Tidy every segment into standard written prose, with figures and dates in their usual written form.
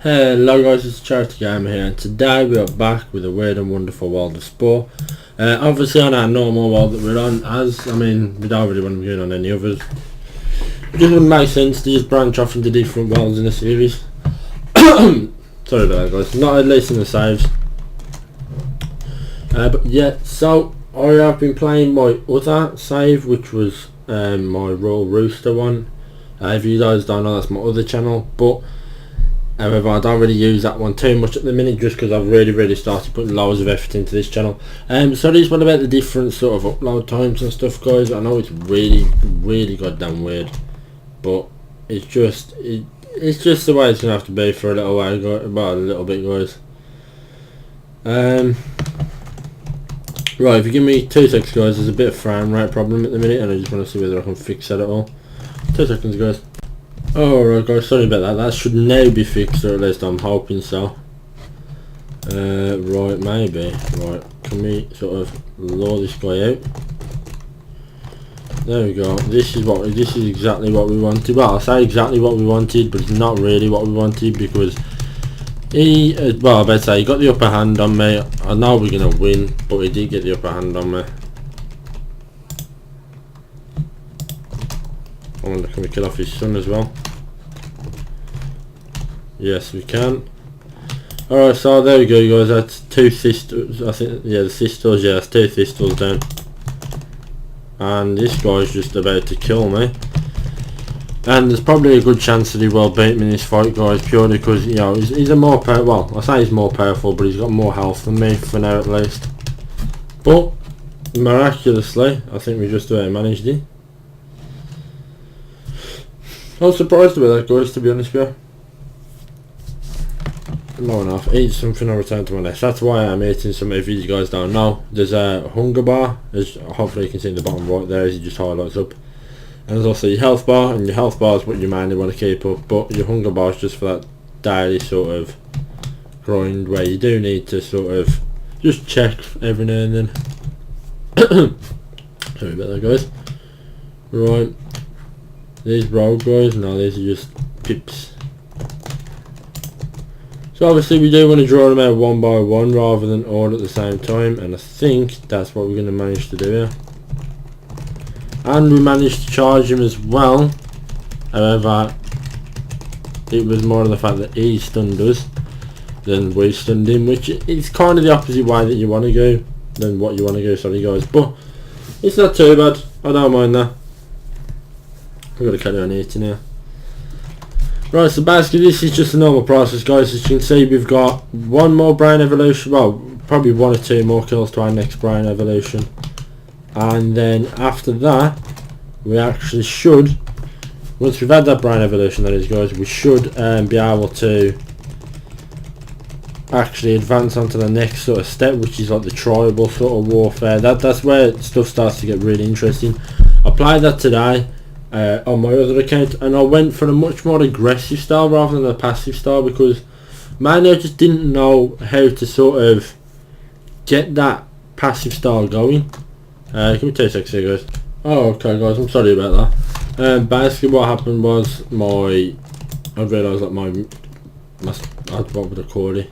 Hello guys, it's TheCharityGamer here, and today we are back with a weird and wonderful world of Spore. Obviously on our normal world that we're on, we don't really want to be going on any others. It just wouldn't make sense to just branch off into different worlds in a series. Sorry about that guys, not at least in the saves. But yeah, so I have been playing my other save, which was my Royal Rooster one. If you guys don't know, that's my other channel, but however, I don't really use that one too much at the minute just because I've really started putting loads of effort into this channel. So this one about the different sort of upload times and stuff guys. I know it's really goddamn weird, but it's just the way it's gonna have to be for a little while, about a little bit guys. Right, if you give me 2 seconds guys, there's a bit of frame rate problem at the minute and I just want to see whether I can fix that at all. 2 seconds guys. Alright guys, sorry about that, that should now be fixed, or at least I'm hoping so. Right, maybe. Right, can we sort of lure this guy out? There we go, this is exactly what we wanted. Well, I say exactly what we wanted, but it's not really what we wanted because he, well I better say, he got the upper hand on me. I know we're going to win, but he did get the upper hand on me. I wonder, can we kill off his son as well? Yes, we can. Alright, so there we go guys, that's 2 sisters, I think, yeah, the sisters, yeah, that's 2 sisters down. And this guy's just about to kill me. And there's probably a good chance that he will beat me in this fight guys, purely because, you know, he's a more powerful, well, I say he's more powerful, but he's got more health than me, for now at least. But, miraculously, I think we just about managed it. I was surprised about that guys, to be honest with you. Low enough, eat something or return to my nest. That's why I'm eating some. If you guys don't know, there's a hunger bar, as hopefully you can see in the bottom right there as it just highlights up. And there's also your health bar, and your health bar is what you mainly want to keep up, but your hunger bar is just for that daily sort of grind where you do need to sort of just check every now and then. Sorry about that guys. Right, these rogue guys, no, these are just pips. So obviously we do want to draw them out one by one rather than all at the same time, and I think that's what we're going to manage to do here. And we managed to charge him as well. However, it was more of the fact that he stunned us than we stunned him, which is kind of the opposite way that you want to go than what you want to go, sorry guys, but it's not too bad, I don't mind that. I've got to carry on eating here. Right, so basically this is just a normal process guys. As you can see, we've got one more brain evolution, well probably 1 or 2 more kills to our next brain evolution, and then after that we actually should, once we've had that brain evolution that is guys, we should be able to actually advance onto the next sort of step, which is like the tribal sort of warfare. That's where stuff starts to get really interesting. I played that today on my other account, and I went for a much more aggressive style rather than a passive style because mainly I just didn't know how to sort of get that passive style going. Give me 2 seconds here guys. Oh okay guys, I'm sorry about that. Basically what happened was I realised that what would I call it?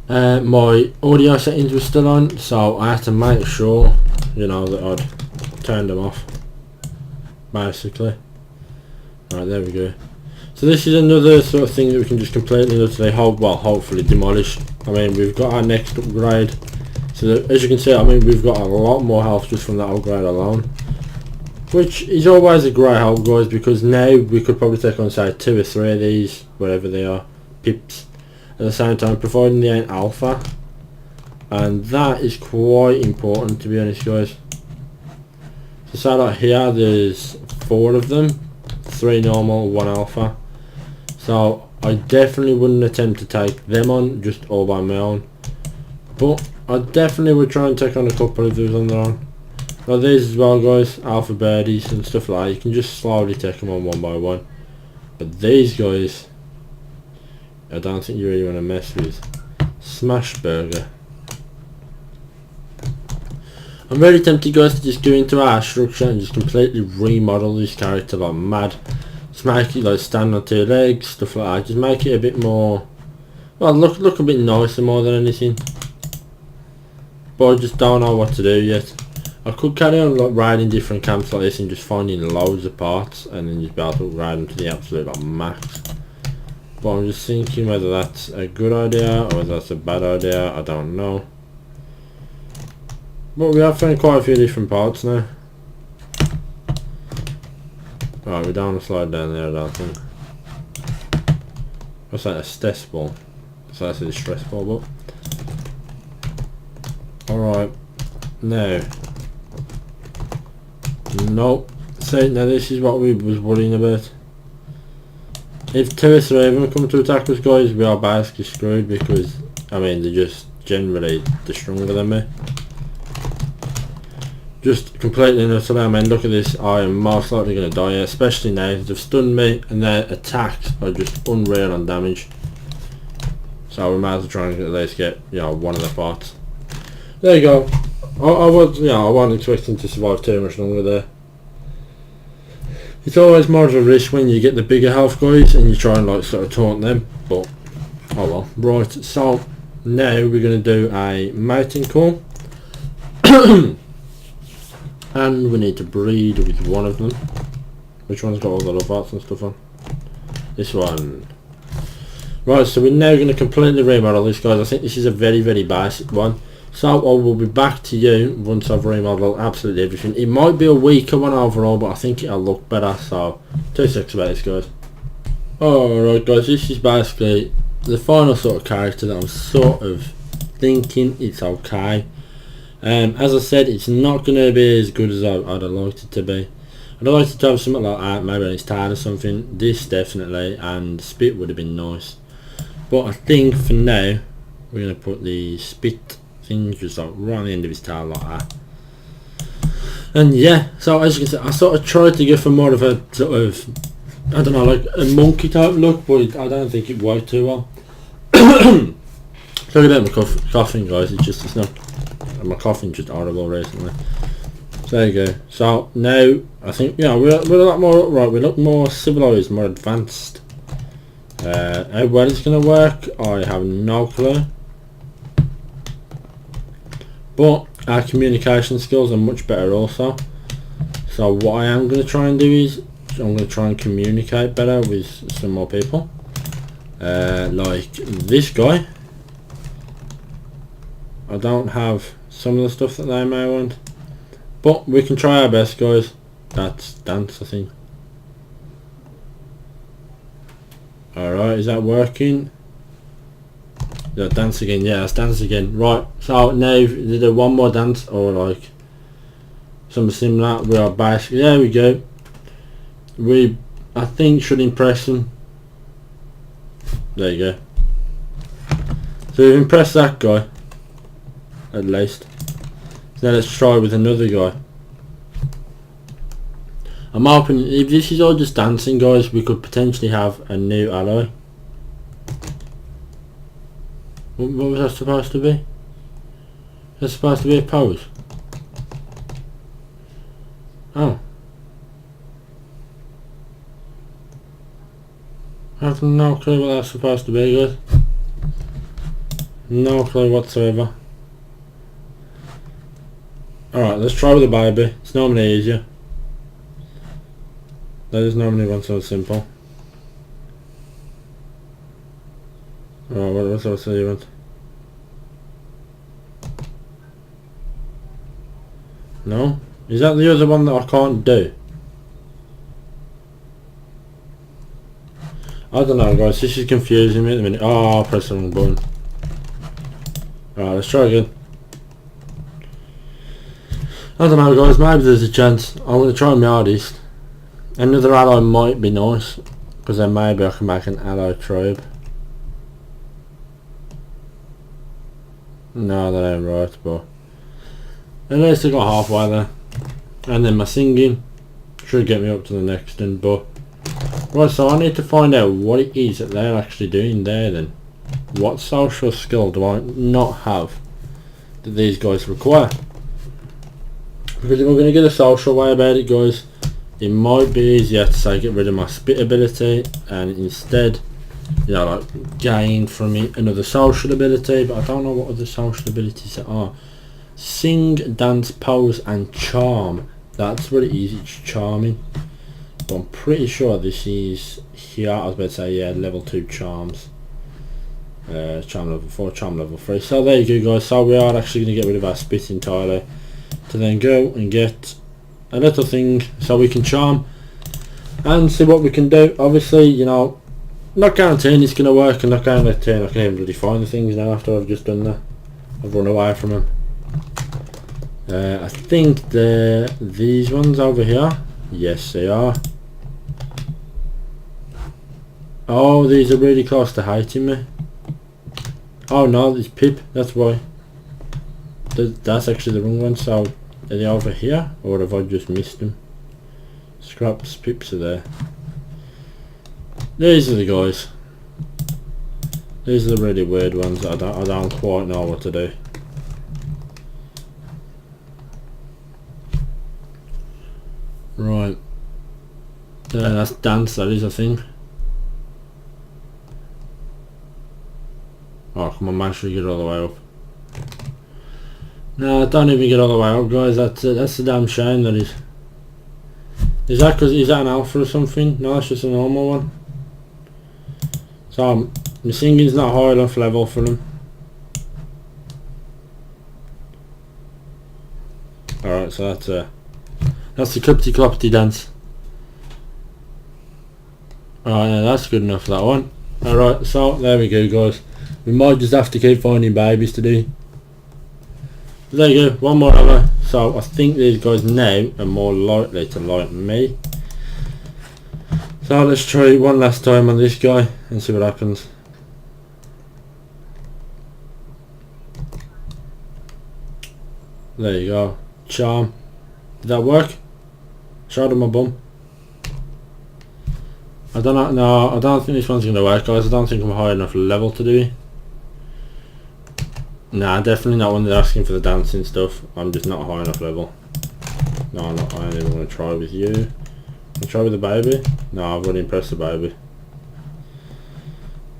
My audio settings were still on, so I had to make sure, you know, that I'd turned them off. Basically. Right, there we go. So this is another sort of thing that we can just completely hopefully demolish. I mean, we've got our next upgrade. So that, as you can see, I mean, we've got a lot more health just from that upgrade alone, which is always a great help guys, because now we could probably take on say 2 or 3 of these, whatever they are, pips, at the same time, providing they ain't alpha, and that is quite important to be honest guys. So say like here there's 4 of them, 3 normal, 1 alpha, so I definitely wouldn't attempt to take them on just all by my own, but I definitely would try and take on a couple of those on their own. Like these as well guys, alpha birdies and stuff like that, you can just slowly take them on one by one, but these guys I don't think you really want to mess with. Smash burger. I'm very tempted guys to just go into our structure and just completely remodel this character like mad. Just make it like stand on 2 legs, stuff like that. Just make it a bit more, well, look a bit nicer more than anything. But I just don't know what to do yet. I could carry on like riding different camps like this and just finding loads of parts and then just be able to ride them to the absolute like max. But I'm just thinking whether that's a good idea or whether that's a bad idea. I don't know. But we have found quite a few different parts now. Right, we don't want to slide down there, I don't think. What's that, a stress ball? So that's a stress ball, but alright, now. Nope. So now this is what we was worrying about. If 2 or 3 of them come to attack us, guys, we are basically screwed because, I mean, they're just generally they're stronger than me. Just completely nuts. I mean, look at this. I am most likely going to die here, especially now. They've stunned me and their attacks are just unreal on damage. So we might as well try and at least get, you know, one of the parts. There you go. I wasn't expecting to survive too much longer there. It's always more of a risk when you get the bigger health guys and you try and like sort of taunt them, but oh well. Right, so now we're going to do a mating call. And we need to breed with one of them. Which one's got all the love arts and stuff on? This one. Right, so we're now going to completely remodel this, guys. I think this is a very, very basic one. So I will be back to you once I've remodeled absolutely everything. It might be a weaker one overall, but I think it'll look better. So 2 seconds about this, guys. Alright guys, this is basically the final sort of character that I'm sort of thinking it's okay. As I said, it's not going to be as good as I'd have liked it to be. I'd like to have something like that, maybe on its tail or something. This definitely, and spit would have been nice. But I think for now, we're going to put the spit thing just like right on the end of his tail like that. And yeah, so as you can see, I sort of tried to go for more of a sort of, I don't know, like a monkey type look, but I don't think it worked too well. Sorry about my coughing, guys. It's not. My coughing's just horrible recently. So there you go. So now I think we're a lot more upright. We look more civilized, more advanced. How well it's gonna work, I have no clue. But our communication skills are much better also. So what I am going to try and do is I'm going to try and communicate better with some more people. Like this guy. I don't have some of the stuff that they may want. But we can try our best, guys. That's dance, I think. Alright, is that working? Yeah, dance again. Yeah, let's dance again. Right, so now if you do one more dance or like something similar, we are basically, there we go. We, I think, should impress them. There you go. So we've impressed that guy, at least. So now let's try with another guy. I'm hoping, if this is all just dancing, guys, we could potentially have a new ally. What was that supposed to be? That's supposed to be a pose. Oh. I have no clue what that's supposed to be, guys. No clue whatsoever. Alright, let's try with the baby. It's normally easier. That is normally one so simple. Oh, what's else do you want? No? Is that the other one that I can't do? I don't know, guys, this is confusing me at the minute. Oh, I'll press the wrong button. Alright, let's try again. I don't know, guys, maybe there's a chance. I'm going to try my hardest. Another ally might be nice, because then maybe I can make an ally tribe. No, that ain't right, but at least I got halfway there. And then my singing should get me up to the next one, but right, so I need to find out what it is that they're actually doing there then. What social skill do I not have that these guys require? Because if we're going to get a social way about it, guys, it might be easier to say get rid of my spit ability and instead, you know, like gain from it another social ability, but I don't know what other social abilities there are. Sing, dance, pose and charm. That's what it is, it's charming. But I'm pretty sure this is here. I was about to say, yeah, level 2 charms. Charm level 4, charm level 3. So there you go guys, so we are actually going to get rid of our spit entirely to then go and get a little thing so we can charm and see what we can do. Obviously, you know, not guaranteeing it's going to work, and not guaranteeing I can even really find the things now after I've just done that. I've run away from them. I think these ones over here, yes they are. Oh, these are really close to hating me. Oh no, it's Pip, that's why. That's actually the wrong one. So are they over here or have I just missed them? Scraps, Pips are there. These are the guys. These are the really weird ones that I don't quite know what to do. Right. That's dance, that is a thing. Oh come on, make sure you get all the way up. No, don't even get all the way up guys, that's a damn shame that is. Is that an alpha or something? No, it's just a normal one. So my singing's not high enough level for them. Alright, so that's the Clippity Cloppity dance. Alright, yeah, that's good enough for that one. Alright, so there we go guys. We might just have to keep finding babies to do. There you go, one more hour. So I think these guys now are more likely to like me. So let's try one last time on this guy and see what happens. There you go. Charm. Did that work? Showed him my bum. I don't know. No, I don't think this one's going to work guys. I don't think I'm high enough level to do it. Nah, definitely not when they're asking for the dancing stuff. I'm just not high enough level. No, I'm not. I ain't even going to try with you. Can I try with the baby? No, I've already impressed the baby.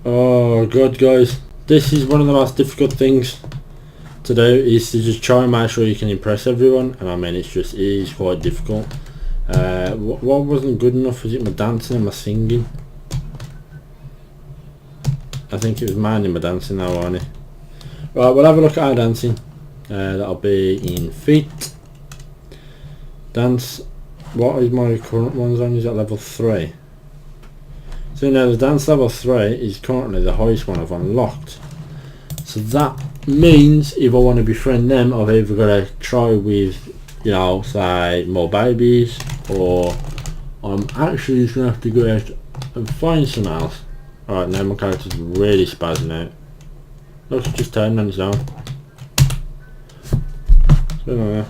Oh god guys, this is one of the most difficult things to do, is to just try and make sure you can impress everyone, and I mean it is quite difficult. What wasn't good enough? Was it my dancing and my singing? I think it was mainly my dancing now, wasn't it? Right, we'll have a look at our dancing. That'll be in feet. Dance. What is my current ones on? Is at level 3. So now the dance level 3 is currently the highest one I've unlocked. So that means if I want to befriend them, I've either got to try with, you know, say more babies, or I'm actually just going to have to go out and find some else. Alright, now my character's really spazzing out. Look, it's just turning on its own. So,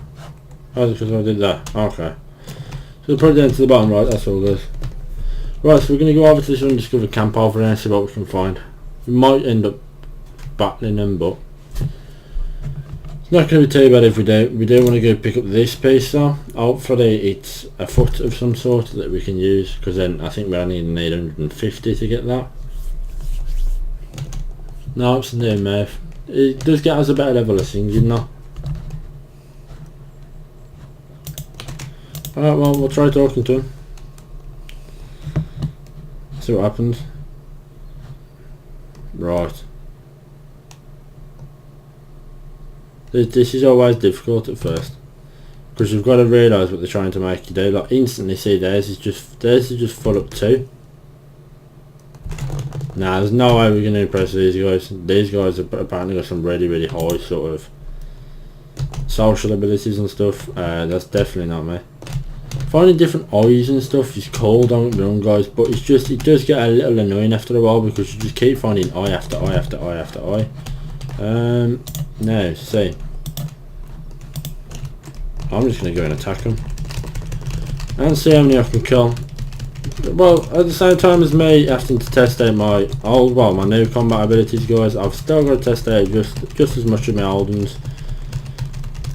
how's it because I did that? Okay. So put it down to the bottom, right, that's all good. Right, so we're going to go over to this undiscovered camp over there and see what we can find. We might end up battling them, but it's not going to be too bad if we do. We do want to go pick up this piece though. Hopefully it's a foot of some sort that we can use, because then I think we only need 150 to get that. No, it's near mouth. It does get us a better level of singing though. Alright, well, we'll try talking to him. See what happens. Right. This is always difficult at first, because you've got to realise what they're trying to make you do. Like instantly see theirs is just full up 2. Nah, there's no way we're going to impress these guys. These guys have apparently got some really high sort of social abilities and stuff. That's definitely not me. Finding different eyes and stuff is cool, don't get me wrong guys, but it does get a little annoying after a while, because you just keep finding eye after eye after eye after eye. Now, see. I'm just going to go and attack them and see how many I can kill. Well, at the same time as me having to test out my new combat abilities guys, I've still got to test out just as much of my old ones.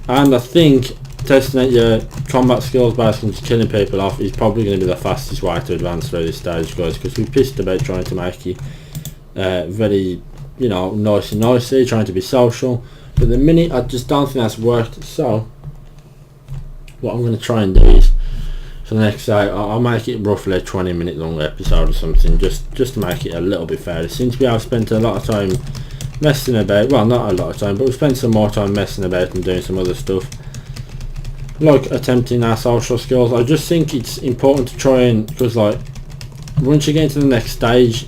And I think testing out your combat skills basically just killing people off is probably going to be the fastest way to advance through this stage, guys, because we're pissed about trying to make it very, you know, nice and nicey, trying to be social, but at the minute I just don't think that's worked. So what I'm going to try and do is, for the next day, I'll make it roughly a 20-minute long episode or something, just to make it a little bit fairer, since we have spent a lot of time messing about, well, not a lot of time, but we spent some more time messing about and doing some other stuff, like attempting our social skills. I just think it's important to try and, because like, once you get into the next stage,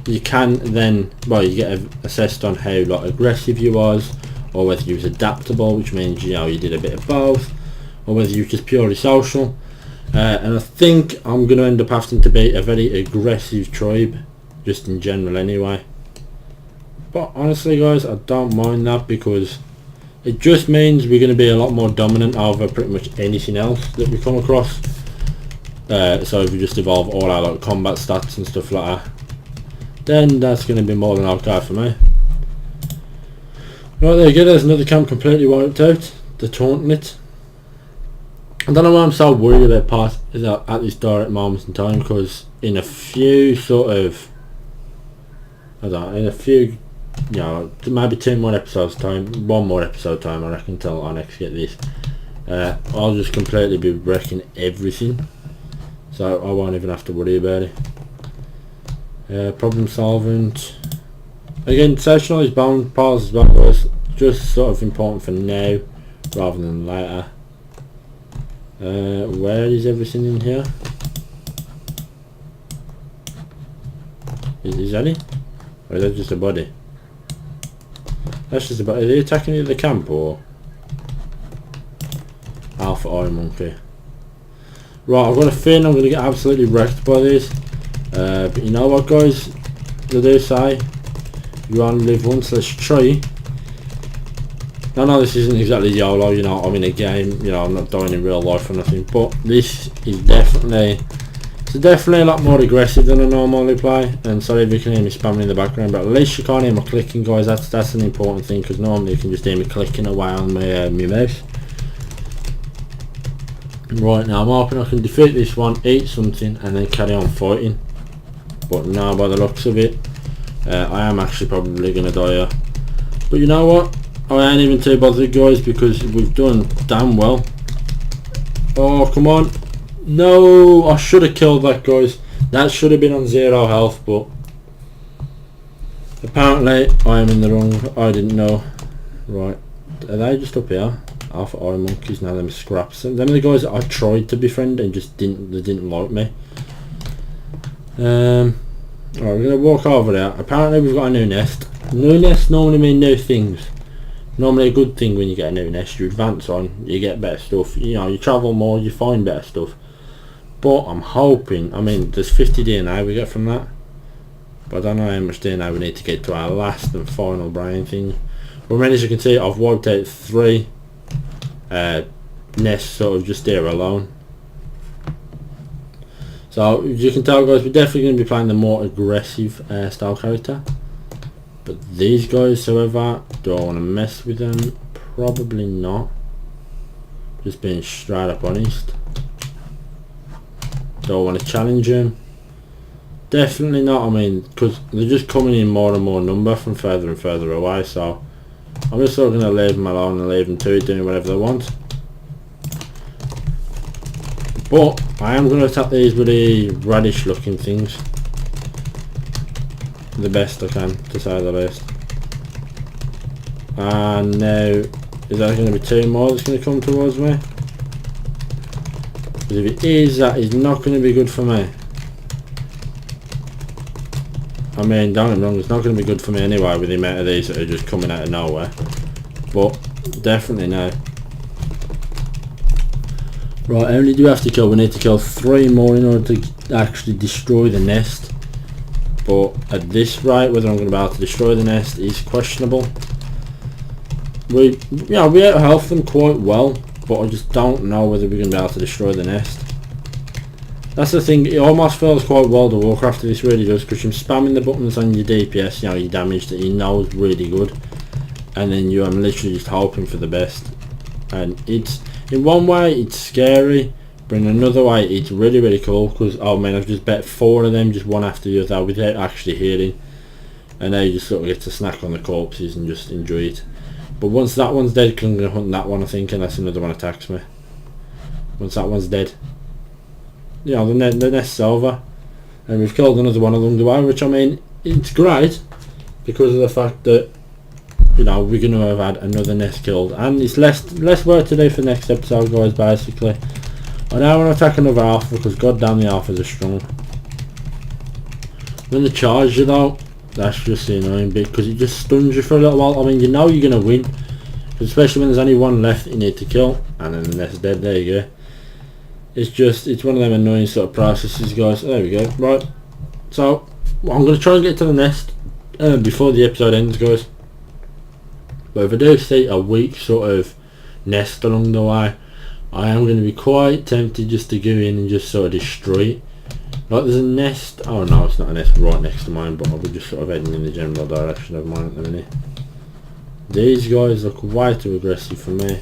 you can then, well, you get assessed on how like aggressive you was, or whether you was adaptable, which means, you know, you did a bit of both, or whether you were just purely social. And I think I'm going to end up having to be a very aggressive tribe, just in general anyway. But honestly, guys, I don't mind that, because it just means we're going to be a lot more dominant over pretty much anything else that we come across. So if we just evolve all our like combat stats and stuff like that, then that's going to be more than okay for me. Right, there you go, there's another camp completely wiped out. They're taunting it. I don't know why I'm so worried about part at this direct moment in time, because in a few sort of, I don't know, in a few, you know, maybe 2 more episodes time, 1 more episode time, I reckon, until I next get this, I'll just completely be wrecking everything, so I won't even have to worry about it. Problem solving. Again, sessional is bound parts as well, guys, just sort of important for now rather than later. Where is everything in here? Is that it? Or is that just a body? That's just a body. Are they attacking the camp or Alpha Iron Monkey? Right, I've got a feeling I'm going to get absolutely wrecked by this. But you know what, guys? They do say you only live once. Let's try. I know this isn't exactly YOLO, you know, I'm in a game, you know, I'm not dying in real life or nothing, but this is definitely a lot more aggressive than I normally play. And sorry if you can hear me spamming in the background, but at least you can't hear me clicking, guys. That's an important thing, because normally you can just hear me clicking away on my mouse. Right, now I'm hoping I can defeat this one, eat something, and then carry on fighting. But now, by the looks of it, I am actually probably going to die here. But you know what? I ain't even too bothered, guys, because we've done damn well. Oh, come on. No, I should have killed that, guys. That should have been on 0 health, but apparently I am in the wrong. I didn't know. Right, are they just up here? Alpha Iron Monkeys, now them scraps. Them are the guys that I tried to befriend and just didn't like me. Alright, we're going to walk over there. Apparently we've got a new nest. New nests normally mean new things. Normally a good thing when you get a new nest. You advance on, you get better stuff, you know, you travel more, you find better stuff. But I'm hoping, I mean, there's 50 DNA we get from that, but I don't know how much DNA we need to get to our last and final brain thing. But as you can see, I've wiped out 3 nests sort of just there alone. So you can tell, guys, we're definitely going to be playing the more aggressive style character. But these guys, however, do I want to mess with them? Probably not. Just being straight up honest. Do I want to challenge them? Definitely not. I mean, because they're just coming in more and more number from further and further away. So I'm just sort of going to leave them alone and leave them to it, doing whatever they want. But I am going to attack these really radish looking things the best I can, to say the least. And now, is that going to be 2 more that's going to come towards me? Because if it is, that is not going to be good for me. I mean, don't get me wrong, it's not going to be good for me anyway with the amount of these that are just coming out of nowhere. But definitely no. Right, how many do we have to kill? We need to kill 3 more in order to actually destroy the nest. But at this rate, whether I'm going to be able to destroy the nest is questionable. We out health them quite well, but I just don't know whether we're going to be able to destroy the nest. That's the thing, it almost feels quite World of Warcraft, this really does, because you're spamming the buttons on your DPS, you know, your damage that you know is really good, and then you're literally just hoping for the best. And it's in one way it's scary, but in another way it's really really cool, because oh man, I've just bet 4 of them just one after the other without actually healing, and now you just sort of get to snack on the corpses and just enjoy it. But once that one's dead, I'm going to hunt that one, I think, unless another one attacks me. Once that one's dead, you know, the nest's over, and we've killed another one along the way, which I mean, it's great because of the fact that, you know, we're going to have had another nest killed, and it's less work to do for the next episode, guys. Basically, I now want to attack another alpha, because goddamn the alphas are strong. When they charge you though, that's just the annoying bit, because it just stuns you for a little while. I mean, you know you're going to win, especially when there's only one left you need to kill, and then the nest's dead. There you go. It's one of them annoying sort of processes, guys. There we go. Right, so I'm going to try and get to the nest before the episode ends, guys. But if I do see a weak sort of nest along the way, I am going to be quite tempted just to go in and just sort of destroy it. Like there's a nest, oh no, it's not a nest right next to mine, but I was just sort of heading in the general direction of mine at the minute. These guys look way too aggressive for me.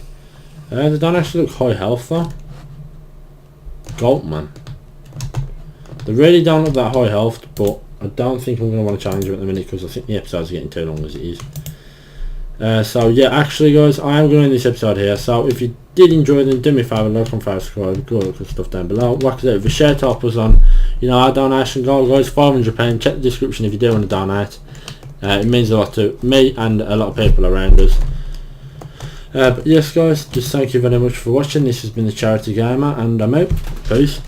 They don't actually look high health though. Gulp, man. They really don't look that high health, but I don't think I'm going to want to challenge them at the minute, because I think the episode's getting too long as it is. So yeah, actually guys, I am going to end this episode here. So if you did enjoy, then do me a favour, like and subscribe, go look at stuff down below. Like I said, if a share top was on, you know, our donation goal, guys, £500. Check the description if you do want to donate. It means a lot to me and a lot of people around us. But yes guys, just thank you very much for watching. This has been the Charity Gamer, and I'm out. Peace.